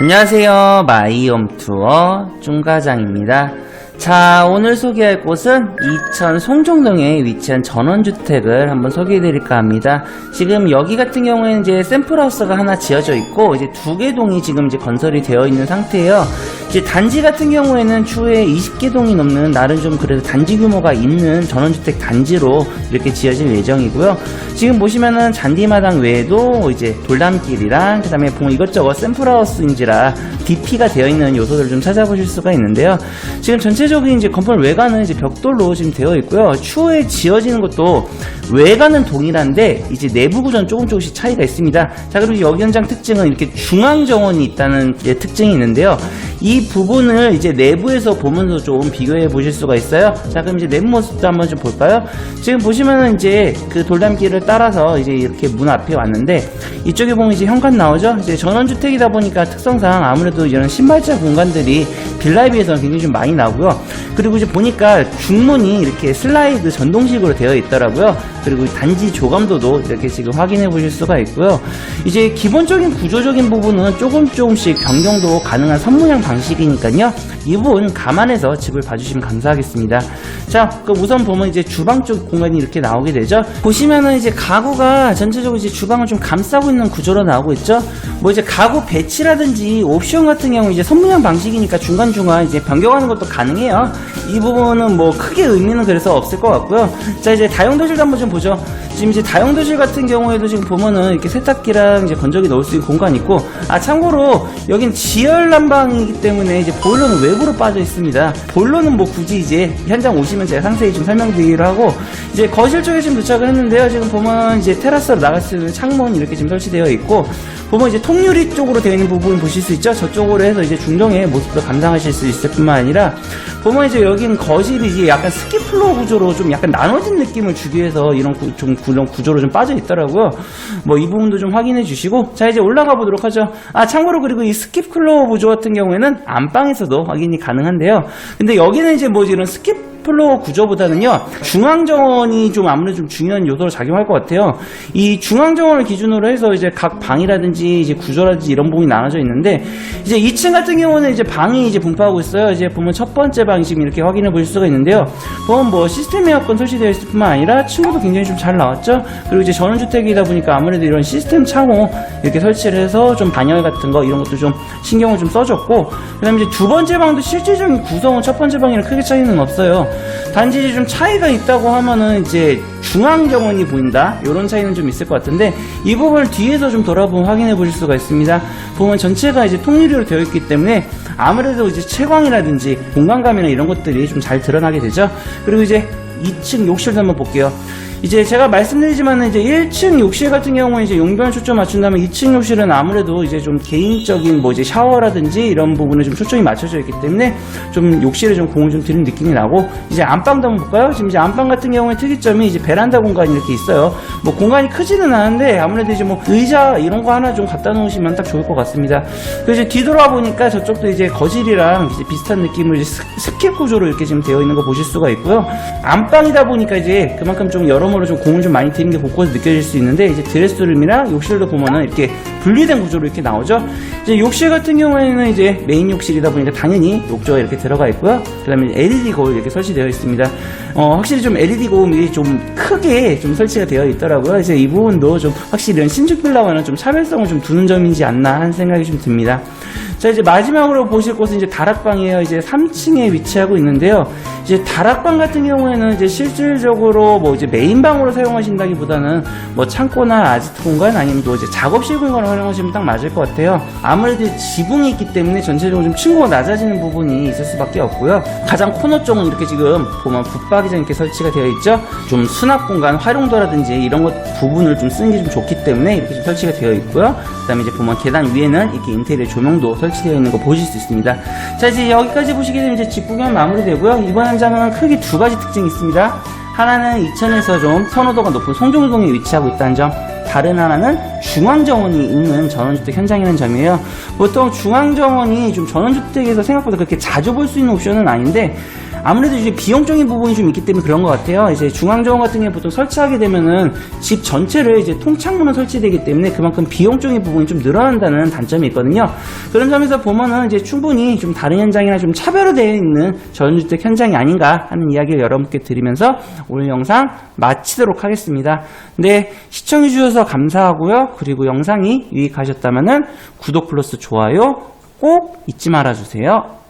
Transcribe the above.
안녕하세요. 마이홈투어 쫑과장입니다. 자, 오늘 소개할 곳은 이천 송정동에 위치한 전원주택을 한번 소개해드릴까 합니다. 지금 여기 같은 경우에는 이제 샘플하우스가 하나 지어져 있고 이제 두 개 동이 지금 이제 건설이 되어 있는 상태예요. 이제 단지 같은 경우에는 추후에 20개 동이 넘는 나름 좀 그래도 단지 규모가 있는 전원주택 단지로 이렇게 지어질 예정이고요. 지금 보시면은 잔디마당 외에도 이제 돌담길이랑 그다음에 이것저것 샘플하우스인지라 DP가 되어 있는 요소들을 좀 찾아보실 수가 있는데요. 지금 전체적인 이제 건물 외관은 이제 벽돌로 지금 되어 있고요. 추후에 지어지는 것도 외관은 동일한데 이제 내부 구조는 조금씩 차이가 있습니다. 자, 그리고 여기 현장 특징은 이렇게 중앙 정원이 있다는 특징이 있는데요. 이 부분을 이제 내부에서 보면서 좀 비교해 보실 수가 있어요. 자, 그럼 이제 내부 모습도 한번 좀 볼까요? 지금 보시면은 이제 그 돌담길을 따라서 이제 이렇게 문 앞에 왔는데 이쪽에 보면 이제 현관 나오죠? 이제 전원주택이다 보니까 특성상 아무래도 이런 신발자 공간들이 빌라에 비해서는 굉장히 좀 많이 나오고요. 그리고 이제 보니까 중문이 이렇게 슬라이드 전동식으로 되어 있더라고요. 그리고 단지 조감도도 이렇게 지금 확인해 보실 수가 있고요. 이제 기본적인 구조적인 부분은 조금씩 변경도 가능한 선문양 방식이니까요. 이 부분 감안해서 집을 봐주시면 감사하겠습니다. 자, 그럼 우선 보면 이제 주방 쪽 공간이 이렇게 나오게 되죠. 보시면은 이제 가구가 전체적으로 이제 주방을 좀 감싸고 있는 구조로 나오고 있죠. 뭐 이제 가구 배치라든지 옵션 같은 경우 이제 선문양 방식이니까 중간중간 이제 변경하는 것도 가능해요. 이 부분은 뭐 크게 의미는 그래서 없을 것 같고요. 자, 이제 다용도실도 한번 좀 보죠. 지금 이제 다용도실 같은 경우에도 지금 보면은 이렇게 세탁기랑 이제 건조기 넣을 수 있는 공간이 있고, 참고로 여긴 지열 난방이기 때문에 이제 보일러는 외부로 빠져 있습니다. 보일러는 뭐 굳이 이제 현장 오시면 제가 상세히 좀 설명드리기로 하고, 이제 거실 쪽에 지금 도착을 했는데요. 지금 보면 이제 테라스로 나갈 수 있는 창문 이렇게 지금 설치되어 있고, 보면 이제 통유리 쪽으로 되어 있는 부분 보실 수 있죠. 저쪽으로 해서 이제 중정의 모습도 감상하실 수 있을 뿐만 아니라, 보면 이제 여긴 거실이 이제 약간 스키플로어 구조로 좀 약간 나눠진 느낌을 주기 위해서 이런 구조로 좀 빠져 있더라고요. 뭐 이 부분도 좀 확인해 주시고, 자, 이제 올라가 보도록 하죠. 참고로 그리고 이 스키플로어 구조 같은 경우에는 안방에서도 확인이 가능한데요. 근데 여기는 이제 뭐 이런 플로어 구조보다는요, 중앙정원이 좀 아무래도 좀 중요한 요소로 작용할 것 같아요. 이 중앙정원을 기준으로 해서 이제 각 방이라든지 이제 구조라든지 이런 부분이 나눠져 있는데, 이제 2층 같은 경우는 이제 방이 이제 분포하고 있어요. 이제 보면 첫 번째 방이 지금 이렇게 확인해 보실 수가 있는데요. 보면 뭐 시스템 에어컨 설치되어 있을 뿐만 아니라 층고도 굉장히 좀 잘 나왔죠. 그리고 이제 전원주택이다 보니까 아무래도 이런 시스템 창호 이렇게 설치를 해서 좀 반열 같은 거 이런 것도 좀 신경을 좀 써줬고, 그 다음에 이제 두 번째 방도 실질적인 구성은 첫 번째 방이랑 크게 차이는 없어요. 단지 이제 좀 차이가 있다고 하면은 이제 중앙 정원이 보인다, 이런 차이는 좀 있을 것 같은데, 이 부분을 뒤에서 좀 돌아보면 확인해 보실 수가 있습니다. 보면 전체가 이제 통유리로 되어 있기 때문에 아무래도 이제 채광이라든지 공간감이나 이런 것들이 좀 잘 드러나게 되죠. 그리고 이제 2층 욕실도 한번 볼게요. 이제 제가 말씀드리지만 이제 1층 욕실 같은 경우에 이제 용변 초점 맞춘다면 2층 욕실은 아무래도 이제 좀 개인적인 뭐 이제 샤워라든지 이런 부분에 좀 초점이 맞춰져 있기 때문에 좀 욕실에 좀 공을 좀 드리는 느낌이 나고, 이제 안방도 한번 볼까요? 지금 이제 안방 같은 경우에 특이점이 이제 베란다 공간이 이렇게 있어요. 뭐 공간이 크지는 않은데 아무래도 이제 뭐 의자 이런 거 하나 좀 갖다 놓으시면 딱 좋을 것 같습니다. 그래서 이제 뒤돌아 보니까 저쪽도 이제 거실이랑 이제 비슷한 느낌으로 이제 스킵 구조로 이렇게 지금 되어 있는 거 보실 수가 있고요. 안방이다 보니까 이제 그만큼 좀 여러모로 좀 공을 좀 많이 드는 게 곳곳에 느껴질 수 있는데, 이제 드레스룸이랑 욕실도 보면은 이렇게 분리된 구조로 이렇게 나오죠. 이제 욕실 같은 경우에는 이제 메인 욕실이다 보니까 당연히 욕조가 이렇게 들어가 있고요. 그 다음에 LED 거울 이렇게 설치되어 있습니다. 확실히 좀 LED 거울이 좀 크게 좀 설치가 되어 있더라고요. 이제 이 부분도 좀 확실히 이런 신축 빌라와는 좀 차별성을 좀 두는 점이지 않나 하는 생각이 좀 듭니다. 자, 이제 마지막으로 보실 곳은 이제 다락방이에요. 이제 3층에 위치하고 있는데요. 이제 다락방 같은 경우에는 이제 실질적으로 뭐 이제 메인방으로 사용하신다기보다는 뭐 창고나 아지트 공간 아니면 또 이제 작업실 공간을 활용하시면 딱 맞을 것 같아요. 아무래도 지붕이 있기 때문에 전체적으로 좀 층고가 낮아지는 부분이 있을 수밖에 없고요. 가장 코너 쪽은 이렇게 지금 보면 붙박이장 이렇게 설치가 되어 있죠. 좀 수납 공간 활용도라든지 이런 것 부분을 좀 쓰는 게 좀 좋기 때문에 이렇게 좀 설치가 되어 있고요. 그 다음에 이제 보면 계단 위에는 이렇게 인테리어 조명도 설치되어 있는 거 보실 수 있습니다. 자, 이제 여기까지 보시게 되면 이제 집 구경 마무리되고요. 이번 현장은 크게 두 가지 특징이 있습니다. 하나는 이천에서 좀 선호도가 높은 송정동에 위치하고 있다는 점, 다른 하나는 중앙정원이 있는 전원주택 현장이라는 점이에요. 보통 중앙정원이 좀 전원주택에서 생각보다 그렇게 자주 볼 수 있는 옵션은 아닌데, 아무래도 이제 비용적인 부분이 좀 있기 때문에 그런 것 같아요. 이제 중앙정원 같은 경우 보통 설치하게 되면은 집 전체를 이제 통창문으로 설치되기 때문에 그만큼 비용적인 부분이 좀 늘어난다는 단점이 있거든요. 그런 점에서 보면은 이제 충분히 좀 다른 현장이랑 좀 차별화되어 있는 전원주택 현장이 아닌가 하는 이야기를 여러분께 드리면서 오늘 영상 마치도록 하겠습니다. 네, 시청해주셔서 감사하고요. 그리고 영상이 유익하셨다면은 구독 플러스 좋아요 꼭 잊지 말아주세요.